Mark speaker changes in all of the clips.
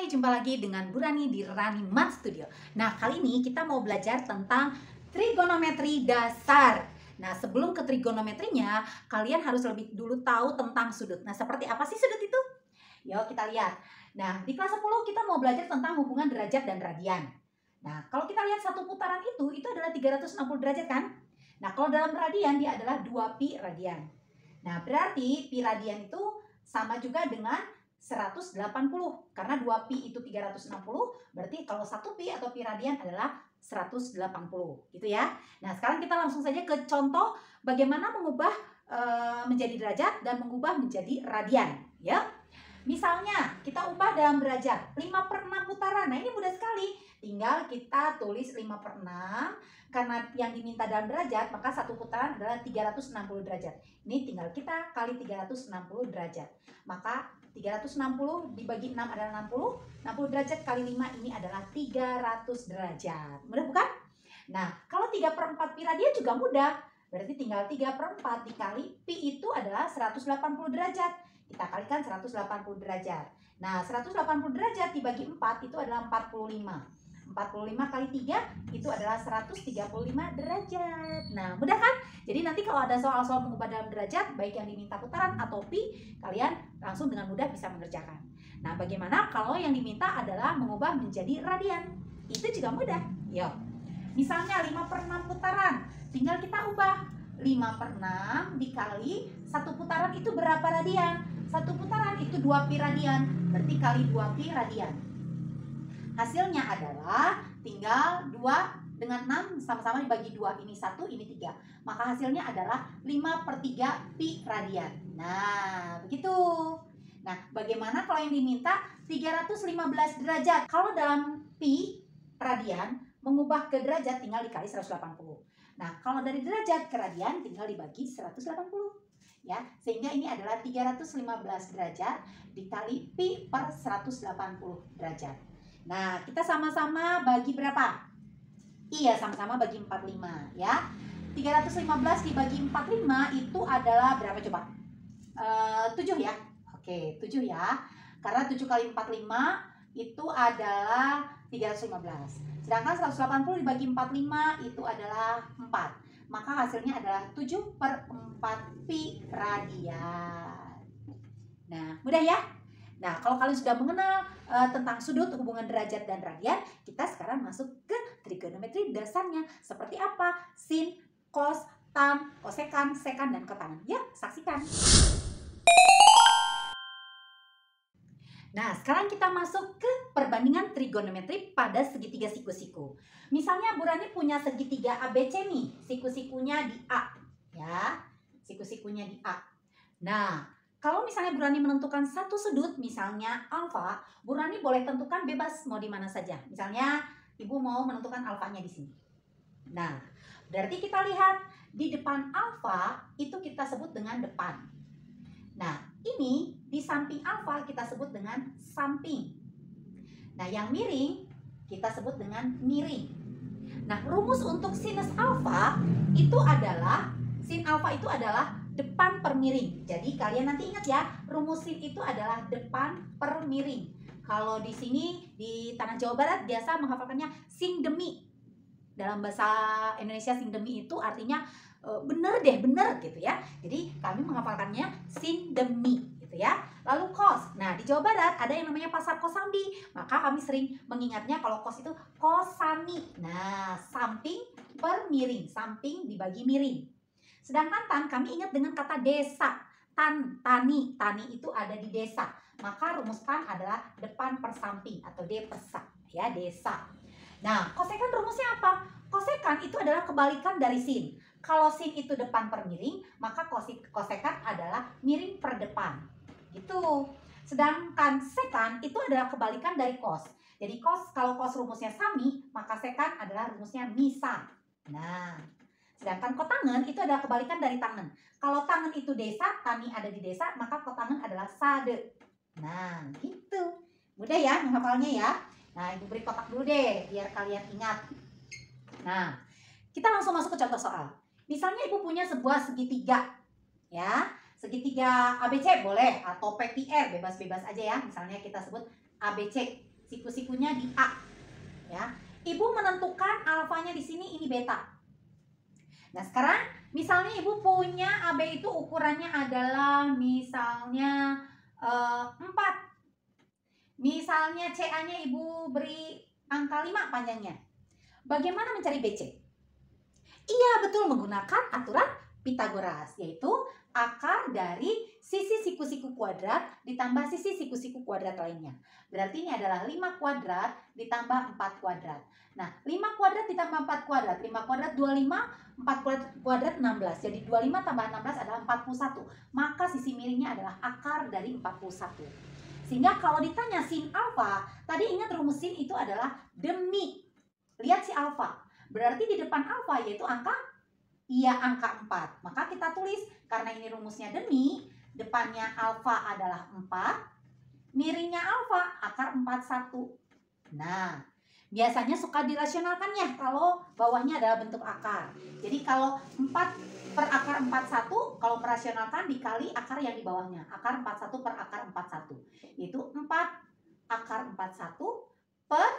Speaker 1: Hai, jumpa lagi dengan Bu Rani di Rani Math Studio. Nah, kali ini kita mau belajar tentang trigonometri dasar. Nah, sebelum ke trigonometrinya, kalian harus lebih dulu tahu tentang sudut. Nah, seperti apa sih sudut itu? Yuk kita lihat. Nah, di kelas 10 kita mau belajar tentang hubungan derajat dan radian. Nah, kalau kita lihat satu putaran itu adalah 360 derajat kan? Nah, kalau dalam radian dia adalah 2pi radian. Nah, berarti pi radian itu sama juga dengan 180, karena 2pi itu 360, berarti kalau 1pi atau pi radian adalah 180 gitu ya. Nah, sekarang kita langsung saja ke contoh bagaimana mengubah menjadi derajat dan mengubah menjadi radian ya. Misalnya kita ubah dalam derajat 5/6 putaran. Nah, ini mudah sekali. Tinggal kita tulis 5/6. Karena yang diminta dalam derajat, maka satu putaran adalah 360 derajat. Ini tinggal kita kali 360 derajat. Maka 360 dibagi 6 adalah 60. 60 derajat kali 5 ini adalah 300 derajat. Mudah bukan? Nah, kalau 3/4 pi radian juga mudah. Berarti tinggal 3/4 dikali pi itu adalah 180 derajat. Kita kalikan 180 derajat. Nah, 180 derajat dibagi 4 itu adalah 45. 45 kali 3 itu adalah 135 derajat. Nah, mudah kan? Jadi nanti kalau ada soal-soal mengubah dalam derajat, baik yang diminta putaran atau pi, kalian langsung dengan mudah bisa mengerjakan. Nah, bagaimana kalau yang diminta adalah mengubah menjadi radian? Itu juga mudah. Yuk. Misalnya 5/6 putaran, tinggal kita ubah. 5/6 dikali satu putaran itu berapa radian? Satu putaran itu 2pi radian, berarti kali 2pi radian. Hasilnya adalah tinggal 2 dengan 6 sama-sama dibagi 2. Ini 1, ini 3. Maka hasilnya adalah 5/3 pi radian. Nah, begitu. Nah, bagaimana kalau yang diminta 315 derajat? Kalau dalam pi radian, mengubah ke derajat tinggal dikali 180. Nah, kalau dari derajat ke radian tinggal dibagi 180. Ya, sehingga ini adalah 315 derajat dikali pi per 180 derajat. Nah, kita sama-sama bagi berapa? Iya, sama-sama bagi 45 ya. 315 dibagi 45 itu adalah berapa coba? 7 ya. Oke, 7 ya. Karena 7 kali 45 itu adalah 315. Sedangkan 180 dibagi 45 itu adalah 4. Maka hasilnya adalah 7/4 pi radian. Nah, mudah ya? Nah, kalau kalian sudah mengenal tentang sudut, hubungan derajat dan radian, kita sekarang masuk ke trigonometri dasarnya. Seperti apa? Sin, cos, tan, kosekan, sekan, dan kotangen. Ya, saksikan. Nah, sekarang kita masuk ke perbandingan trigonometri pada segitiga siku-siku. Misalnya Bu Rani punya segitiga ABC nih, siku-sikunya di A. Ya, siku-sikunya di A. Nah, kalau misalnya Bu Rani menentukan satu sudut, misalnya alfa, Bu Rani boleh tentukan bebas mau di mana saja. Misalnya Ibu mau menentukan alfanya di sini. Nah, berarti kita lihat di depan alfa itu kita sebut dengan depan. Nah, ini di samping alfa kita sebut dengan samping. Nah, yang miring kita sebut dengan miring. Nah, rumus untuk sinus alfa itu adalah, sin alfa itu adalah depan per miring. Jadi kalian nanti ingat ya, rumus sin itu adalah depan per miring. Kalau di sini di tanah Jawa Barat biasa menghafalkannya sin demi. Dalam bahasa Indonesia sin demi itu artinya bener deh, bener gitu ya. Jadi kami menghafalkannya sin demi gitu ya. Lalu kos. Nah, di Jawa Barat ada yang namanya pasar Kosambi. Maka kami sering mengingatnya kalau kos itu kosami. Nah, samping per miring, samping dibagi miring. Sedangkan tan kami ingat dengan kata desa. Tan, tani, tani itu ada di desa. Maka rumus tan adalah depan per samping atau D per sa, ya, desa. Nah, kosekan rumusnya apa? Kosekan itu adalah kebalikan dari sin. Kalau sin itu depan per miring, maka kosekan adalah miring per depan. Gitu. Sedangkan sekan itu adalah kebalikan dari kos. Jadi kalau kos rumusnya sami, maka sekan adalah rumusnya misa. Nah, sedangkan kotangen itu adalah kebalikan dari tangen. Kalau tangen itu desa, tani ada di desa, maka kotangen adalah sade. Nah, gitu. Mudah ya menghafalnya ya. Nah, Ibu beri kotak dulu deh, biar kalian ingat. Nah, kita langsung masuk ke contoh soal. Misalnya Ibu punya sebuah segitiga, ya. Segitiga ABC boleh, atau PQR, bebas-bebas aja ya. Misalnya kita sebut ABC. siku-sikunya di A. Ya, Ibu menentukan alfanya di sini ini beta. Nah, sekarang misalnya Ibu punya AB itu ukurannya adalah misalnya 4. Misalnya CA-nya Ibu beri angka 5 panjangnya. Bagaimana mencari BC? Iya, betul, menggunakan aturan Pitagoras, yaitu akar dari sisi siku-siku kuadrat ditambah sisi siku-siku kuadrat lainnya. Berarti ini adalah 5 kuadrat ditambah 4 kuadrat. Nah, 5 kuadrat ditambah 4 kuadrat. 5 kuadrat 25, 4 kuadrat 16. Jadi 25 tambah 16 adalah 41. Maka sisi miringnya adalah akar dari 41. Sehingga kalau ditanya sin alfa, tadi ingat rumus sin itu adalah demi. Lihat si alfa. Berarti di depan alfa yaitu angka 4. Maka kita tulis, karena ini rumusnya demi, depannya alfa adalah 4, miringnya alfa akar 41. Nah, biasanya suka dirasionalkan ya kalau bawahnya adalah bentuk akar. Jadi kalau 4 per akar 41, kalau merasionalkan dikali akar yang di bawahnya. Akar 41 per akar 41. Yaitu 4 akar 41 per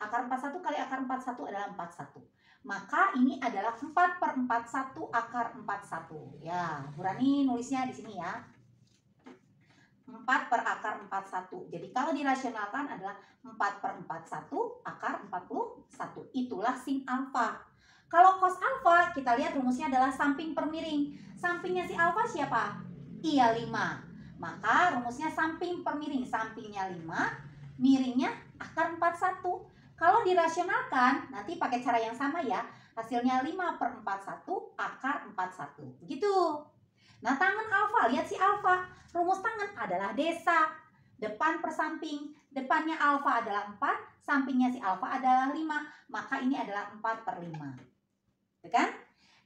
Speaker 1: akar 41 kali akar 41 adalah 41. Maka ini adalah 4 per 41 akar 41. Ya, Bu Rani nulisnya di sini ya. 4 per akar 41. Jadi kalau dirasionalkan adalah 4 per 41 akar 41. Itulah sin alfa. Kalau cos alfa, kita lihat rumusnya adalah samping per miring. Sampingnya si alfa siapa? Iya, 5. Maka rumusnya samping per miring. Sampingnya 5, miringnya akar 41. Kalau dirasionalkan, nanti pakai cara yang sama ya. Hasilnya 5 per 41 akar 41. Begitu. Nah, tangan alfa, lihat si alfa. Rumus tangan adalah desa. Depan per samping. Depannya alfa adalah 4, sampingnya si alfa adalah 5. Maka ini adalah 4 per 5. Kan?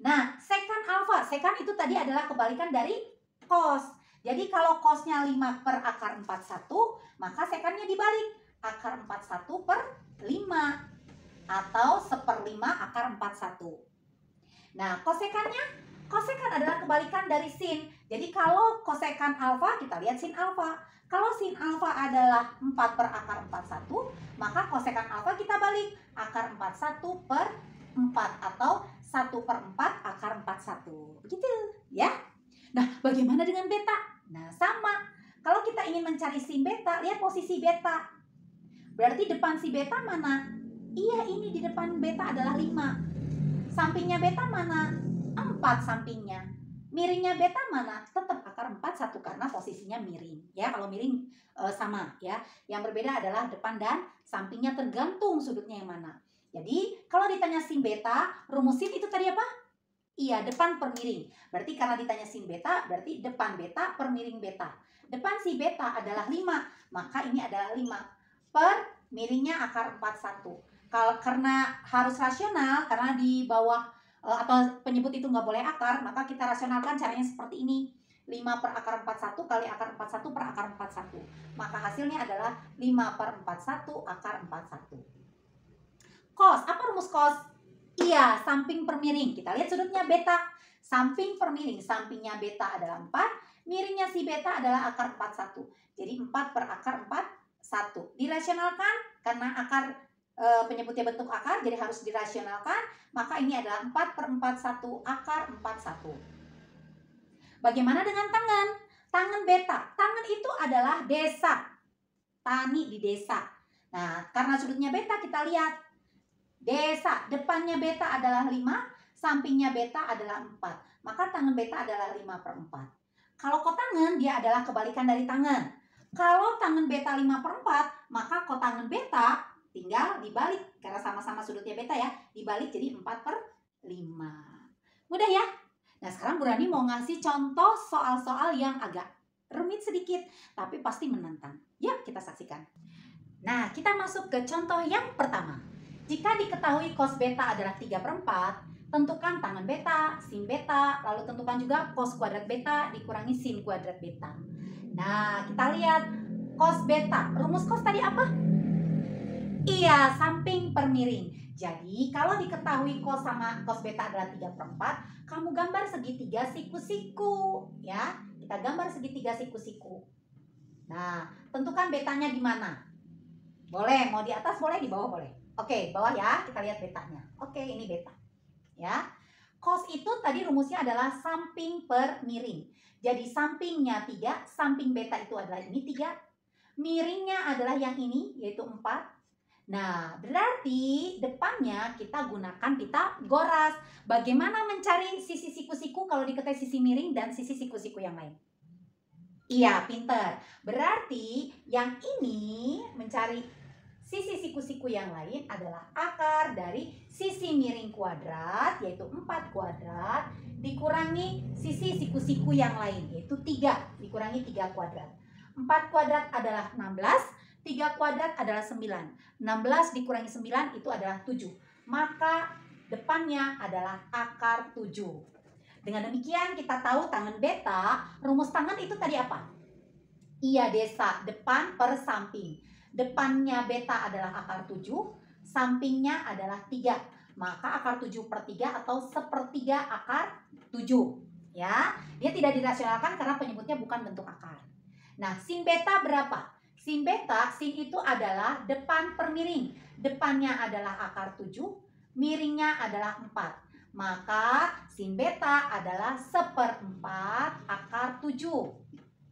Speaker 1: Nah, sekan alfa. Sekan itu tadi adalah kebalikan dari cos. Jadi kalau cosnya 5 per akar 41, maka sekannya dibalik. Akar 41 per 5 atau 1/5 akar 41. Nah, kosekannya, kosekan adalah kebalikan dari sin. Jadi kalau kosekan alfa, kita lihat sin alfa. Kalau sin alfa adalah 4 per akar 41, maka kosekan alfa kita balik. Akar 41 per 4 atau 1 per 4 akar 41. Begitu ya. Nah, bagaimana dengan beta? Nah, sama. Kalau kita ingin mencari sin beta, lihat posisi beta. Berarti depan si beta mana? Iya, ini di depan beta adalah 5. Sampingnya beta mana? 4 sampingnya. Miringnya beta mana? Tetap akar 41 karena posisinya miring. Ya, kalau miring sama ya. Yang berbeda adalah depan dan sampingnya tergantung sudutnya yang mana. Jadi, kalau ditanya sin beta, rumus sin itu tadi apa? Iya, depan per miring. Berarti karena ditanya sin beta, berarti depan beta per miring beta. Depan si beta adalah 5, maka ini adalah 5 per miringnya akar 41. Kalau karena harus rasional, karena di bawah atau penyebut itu nggak boleh akar, maka kita rasionalkan caranya seperti ini. 5 per akar 41 kali akar 41 per akar 41. Maka hasilnya adalah 5 per 41 akar 41. Cos, apa rumus cos? Iya, samping per miring. Kita lihat sudutnya beta. Samping per miring, sampingnya beta adalah 4, miringnya si beta adalah akar 41. Jadi 4 per akar 41. Dirasionalkan karena akar penyebutnya bentuk akar, jadi harus dirasionalkan. Maka ini adalah 4 per 41 akar 41. Bagaimana dengan tangan? Tangan beta. Tangan itu adalah desa. Tani di desa. Nah, karena sudutnya beta kita lihat. Desa, depannya beta adalah 5, sampingnya beta adalah 4. Maka tangan beta adalah 5 per 4. Kalau kotangan, dia adalah kebalikan dari tangan. Kalau tangan beta 5 per 4, maka kotangan beta tinggal dibalik. Karena sama-sama sudutnya beta ya, dibalik jadi 4 per 5. Mudah ya? Nah, sekarang Bu Rani mau ngasih contoh soal-soal yang agak rumit sedikit, tapi pasti menantang. Yuk kita saksikan. Nah, kita masuk ke contoh yang pertama. Jika diketahui cos beta adalah 3 per 4, tentukan tangan beta, sin beta, lalu tentukan juga cos kuadrat beta dikurangi sin kuadrat beta. Nah, kita lihat cos beta. Rumus cos tadi apa? Iya, samping per miring. Jadi, kalau diketahui cos sama cos beta adalah 3 per 4, kamu gambar segitiga siku-siku. Ya, kita gambar segitiga siku-siku. Nah, tentukan betanya di mana? Boleh, mau di atas boleh, di bawah boleh. Oke, bawah ya, kita lihat betanya. Oke, ini beta. Ya. Cos itu tadi rumusnya adalah samping per miring. Jadi sampingnya 3, samping beta itu adalah ini 3. Miringnya adalah yang ini, yaitu 4. Nah, berarti depannya kita gunakan Pitagoras. Bagaimana mencari sisi siku-siku kalau diketahui sisi miring dan sisi siku-siku yang lain? Iya, pinter. Berarti yang ini mencari sisi siku-siku yang lain adalah akar dari sisi miring kuadrat, yaitu 4 kuadrat, dikurangi sisi siku-siku yang lain, yaitu 3, dikurangi 3 kuadrat. 4 kuadrat adalah 16, 3 kuadrat adalah 9. 16 dikurangi 9 itu adalah 7. Maka depannya adalah akar 7. Dengan demikian kita tahu tangen beta, rumus tangen itu tadi apa? Iya desa, depan per samping. Depannya beta adalah akar 7, sampingnya adalah 3. Maka akar 7 per 3 atau sepertiga akar 7. Ya, dia tidak dirasionalkan karena penyebutnya bukan bentuk akar. Nah, sin beta berapa? Sin beta, sin itu adalah depan per miring. Depannya adalah akar 7, miringnya adalah 4. Maka sin beta adalah 1/4 akar 7.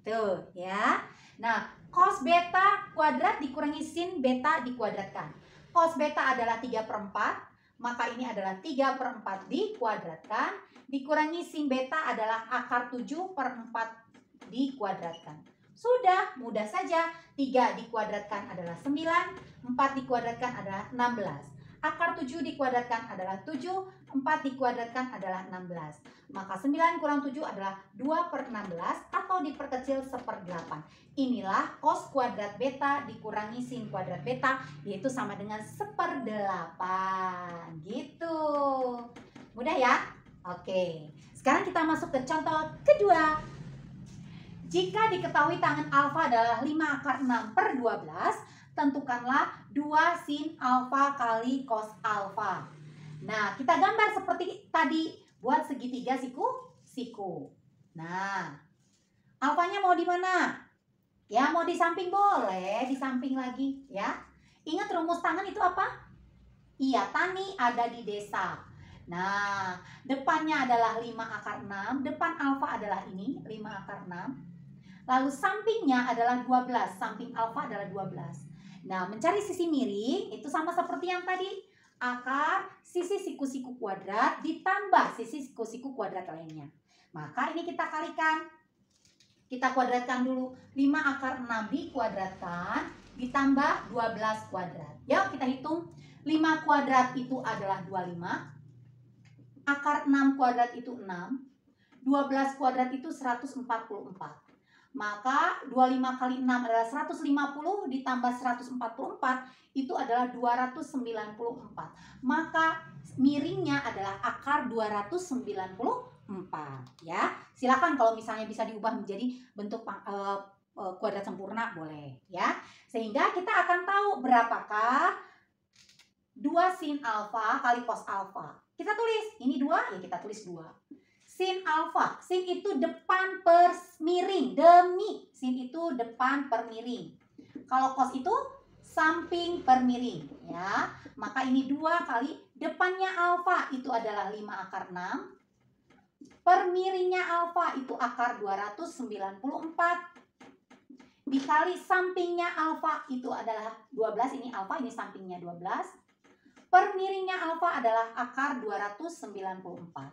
Speaker 1: Tuh ya. Nah, cos beta kuadrat dikurangi sin beta dikuadratkan. Cos beta adalah 3/4. Maka ini adalah 3/4 dikuadratkan. Dikurangi sin beta adalah akar 7/4 dikuadratkan. Sudah, mudah saja. 3 dikuadratkan adalah 9. 4 dikuadratkan adalah 16. Akar 7 dikuadratkan adalah 7, 4 dikuadratkan adalah 16. Maka 9 kurang 7 adalah 2/16 atau diperkecil 1/8. Inilah cos kuadrat beta dikurangi sin kuadrat beta, yaitu sama dengan 1/8. Gitu. Mudah ya? Oke. Sekarang kita masuk ke contoh kedua. Jika diketahui tangen alfa adalah 5 akar 6/12, tentukanlah 2 sin alfa kali cos alfa. Nah, kita gambar seperti tadi, buat segitiga siku. Nah, alfanya mau di mana? Ya, mau di samping boleh, di samping lagi ya. Ingat rumus tangen itu apa? Iya, tani ada di desa. Nah, depannya adalah 5 akar 6, depan alfa adalah ini, 5 akar 6. Lalu sampingnya adalah 12, samping alfa adalah 12. Nah, mencari sisi miring itu sama seperti yang tadi. Akar sisi siku-siku kuadrat ditambah sisi siku-siku kuadrat lainnya. Maka ini kita kalikan. Kita kuadratkan dulu. 5 akar 6 dikuadratkan ditambah 12 kuadrat. Yuk kita hitung. 5 kuadrat itu adalah 25. Akar 6 kuadrat itu 6. 12 kuadrat itu 144. Maka 25 kali 6 adalah 150 ditambah 144 itu adalah 294. Maka miringnya adalah akar 294 ya. Silakan kalau misalnya bisa diubah menjadi bentuk kuadrat sempurna boleh ya. Sehingga kita akan tahu berapakah 2 sin alfa kali cos alfa. Kita tulis ini 2 ya, kita tulis 2. Sin alfa, sin itu depan per miring, demi sin itu depan per miring. Kalau cos itu samping per miring ya. Maka ini 2 kali depannya alfa itu adalah 5 akar 6. Per miringnya alfa itu akar 294. Dikali sampingnya alfa itu adalah 12, ini alfa, ini sampingnya 12. Per miringnya alfa adalah akar 294.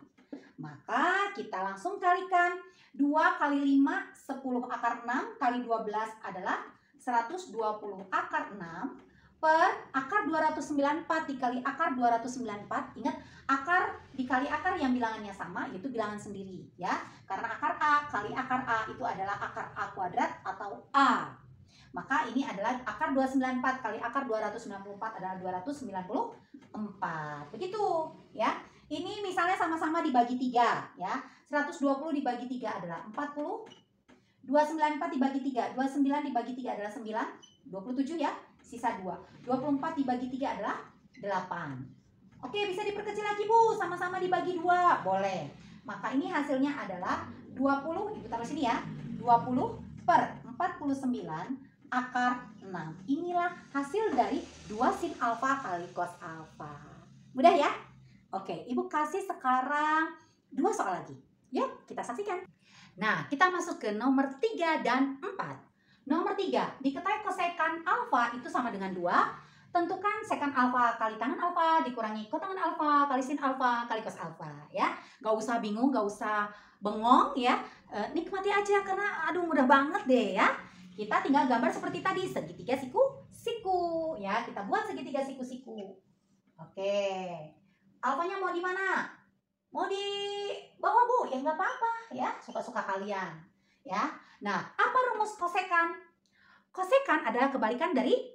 Speaker 1: Maka kita langsung kalikan 2 kali 5, 10 akar 6 kali 12 adalah 120 akar 6 per akar 294 dikali akar 294. Ingat, akar dikali akar yang bilangannya sama, yaitu bilangan sendiri ya. Karena akar A kali akar A itu adalah akar A kuadrat atau A. Maka ini adalah akar 294 kali akar 294 adalah 294. Begitu ya. Ini misalnya sama-sama dibagi 3 ya. 120 dibagi 3 adalah 40. 294 dibagi 3, 29 dibagi 3 adalah 9, 27 ya, sisa 2. 24 dibagi 3 adalah 8. Oke, bisa diperkecil lagi Bu, sama-sama dibagi 2, boleh. Maka ini hasilnya adalah 20, Ibu taruh sini ya, 20 per 49 akar 6. 6. Inilah hasil dari 2 sin alfa kali cos alfa. Mudah ya? Oke, Ibu kasih sekarang 2 soal lagi. Yuk, kita saksikan. Nah, kita masuk ke nomor 3 dan 4. Nomor 3, diketahui kosekan alfa itu sama dengan 2. Tentukan sekan alfa kali tangen alfa dikurangi kotangen alfa kali sin alfa kali cos alfa. Ya, gak usah bingung, gak usah bengong ya. Nikmati aja karena aduh mudah banget deh ya. Kita tinggal gambar seperti tadi, segitiga siku-siku ya. Kita buat segitiga siku-siku. Oke. Alfanya mau di mana? Mau di bawah, Bu? Ya nggak apa-apa ya, suka-suka kalian ya. Nah, apa rumus kosekan? Kosekan adalah kebalikan dari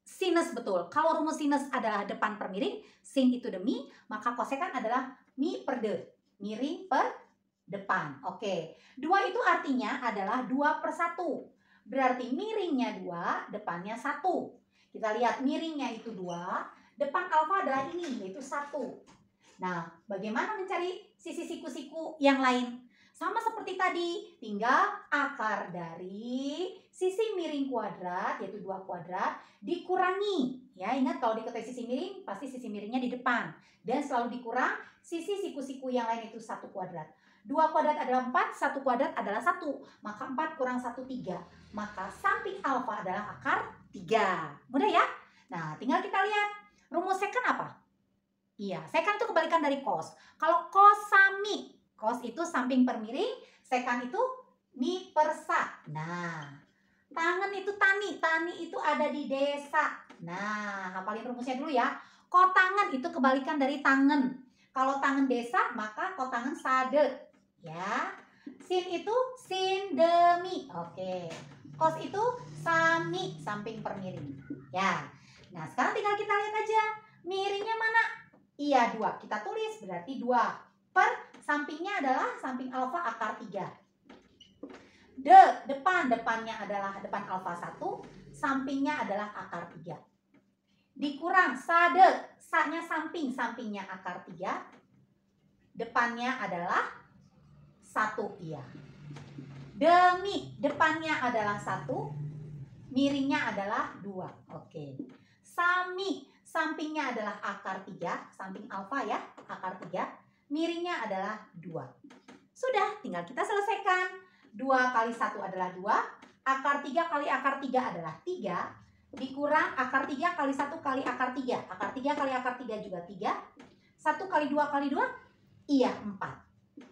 Speaker 1: sinus, betul. Kalau rumus sinus adalah depan per miring, sin itu demi, maka kosekan adalah mi per de, miring per depan. Oke. 2 itu artinya adalah 2/1. Berarti miringnya 2, depannya 1. Kita lihat miringnya itu 2, depan alfa adalah ini, yaitu 1. Nah, bagaimana mencari sisi siku-siku yang lain? Sama seperti tadi, tinggal akar dari sisi miring kuadrat, yaitu 2 kuadrat, dikurangi. Ya, ingat kalau diketahui sisi miring, pasti sisi miringnya di depan. Dan selalu dikurang sisi siku-siku yang lain, itu 1 kuadrat. 2 kuadrat adalah 4, 1 kuadrat adalah 1. Maka 4 kurang 1, 3. Maka samping alfa adalah akar 3. Mudah ya? Nah, tinggal kita lihat. Rumus sekan apa? Iya, sekan itu kebalikan dari cos. Kalau cos sami, cos itu samping per miring, sekan itu mi per sa. Nah, tangen itu tani, tani itu ada di desa. Nah, hafalin rumusnya dulu ya. Kotangen itu kebalikan dari tangen. Kalau tangen desa, maka kotangen sade. Ya, sin itu sin demi. Oke, cos itu sami, samping per miring. Ya, nah sekarang tinggal kita lihat aja. Miringnya mana? Iya, 2. Kita tulis berarti 2 per sampingnya adalah samping alfa akar 3. Depannya adalah depan alfa 1, sampingnya adalah akar 3. Dikurang sade, sa-nya samping, sampingnya akar 3. Depannya adalah 1, iya. Demi, depannya adalah 1, miringnya adalah 2. Oke. Sami, sampingnya adalah akar 3, samping alfa ya, akar 3. Miringnya adalah 2. Sudah, tinggal kita selesaikan. 2 kali 1 adalah 2. Akar 3 kali akar 3 adalah 3. Dikurang akar 3 kali 1 kali akar 3. Akar 3 kali akar 3 juga 3. 1 kali 2 kali 2, iya 4.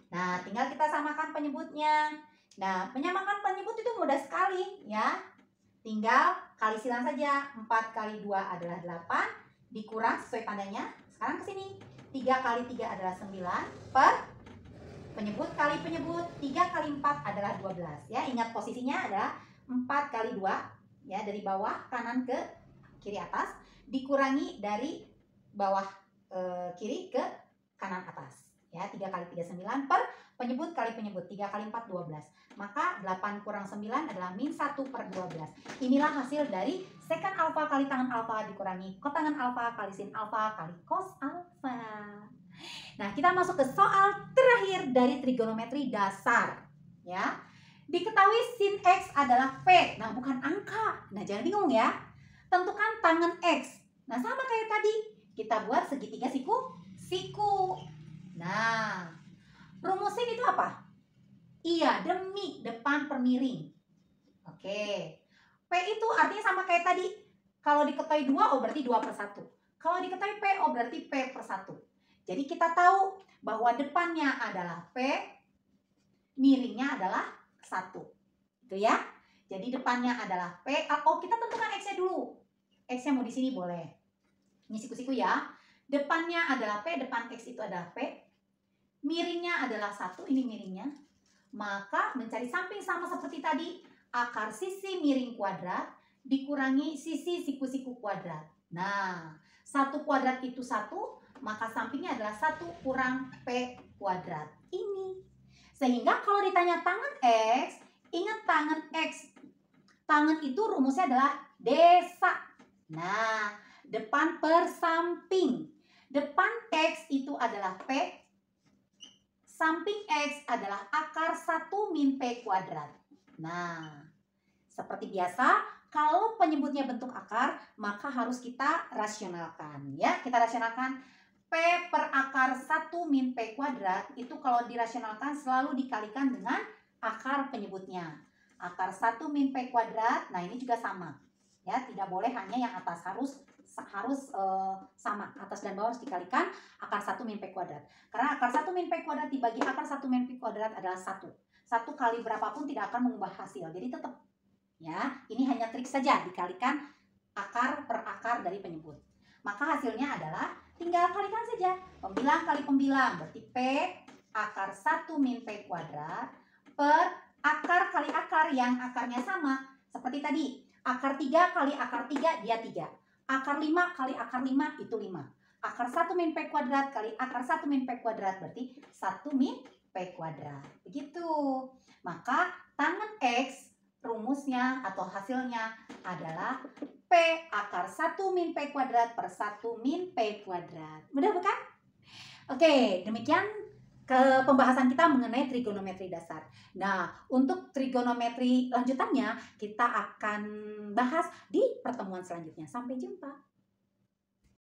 Speaker 1: Nah, tinggal kita samakan penyebutnya. Nah, menyamakan penyebut itu mudah sekali ya. Tinggal kali silang saja. 4 kali 2 adalah 8. Dikurang sesuai tandanya. Sekarang ke sini. 3 kali 3 adalah 9. Per penyebut kali penyebut. 3 kali 4 adalah 12. Ya, ingat posisinya adalah 4 kali 2. Ya, dari bawah kanan ke kiri atas. Dikurangi dari bawah kiri ke kanan atas. Ya, 3 kali 3 9 per penyebut kali penyebut. 3 kali 4 12. Maka 8 kurang 9 adalah min 1 per 12. Inilah hasil dari sekan alfa kali tangen alfa dikurangi kotangen alfa kali sin alfa kali cos alfa. Nah, kita masuk ke soal terakhir dari trigonometri dasar. Ya, diketahui sin X adalah P. Nah, bukan angka. Nah, jangan bingung ya. Tentukan tangen X. Nah, sama kayak tadi. Kita buat segitiga siku. Nah, rumusnya itu apa? Iya, demi, depan per miring. Oke. P itu artinya sama kayak tadi. Kalau diketahui 2, oh berarti 2/1. Kalau diketahui P, oh berarti P/1. Jadi kita tahu bahwa depannya adalah P, miringnya adalah 1. Itu ya. Jadi depannya adalah P. Oh, kita tentukan X-nya dulu. X-nya mau di sini boleh. Ini siku-siku ya. Depannya adalah P, depan X itu adalah P. Miringnya adalah 1, ini miringnya. Maka mencari samping sama seperti tadi. Akar sisi miring kuadrat dikurangi sisi siku-siku kuadrat. Nah, 1 kuadrat itu 1, maka sampingnya adalah 1 kurang P kuadrat. Ini. Sehingga kalau ditanya tangen X, ingat tangen X. Tangen itu rumusnya adalah desa. Nah, depan per samping. Depan X itu adalah P. Samping X adalah akar 1 min P kuadrat. Nah, seperti biasa, Kalau penyebutnya bentuk akar, maka harus kita rasionalkan. Ya, kita rasionalkan. P per akar 1 min P kuadrat itu kalau dirasionalkan selalu dikalikan dengan akar penyebutnya. Akar 1 min P kuadrat, nah ini juga sama. Ya, tidak boleh hanya yang atas, harus sama. Atas dan bawah harus dikalikan akar 1 min P kuadrat. Karena akar 1 min P kuadrat dibagi akar 1 min P kuadrat adalah 1. 1 kali berapapun tidak akan mengubah hasil. Jadi tetap, ya, ini hanya trik saja, dikalikan akar per akar dari penyebut. Maka hasilnya adalah tinggal kalikan saja. Pembilang kali pembilang, berarti P akar 1 min P kuadrat per akar kali akar yang akarnya sama. Seperti tadi, akar 3 kali akar 3 dia 3. Akar 5 kali akar 5 itu 5. Akar 1 min P kuadrat kali akar 1 min P kuadrat berarti 1 min P kuadrat. Begitu. Maka tangan X rumusnya atau hasilnya adalah P akar 1 min P kuadrat per 1 min P kuadrat. Mudah bukan? Oke, demikian pembahasan kita mengenai trigonometri dasar. Nah, untuk trigonometri lanjutannya kita akan bahas di pertemuan selanjutnya. Sampai jumpa.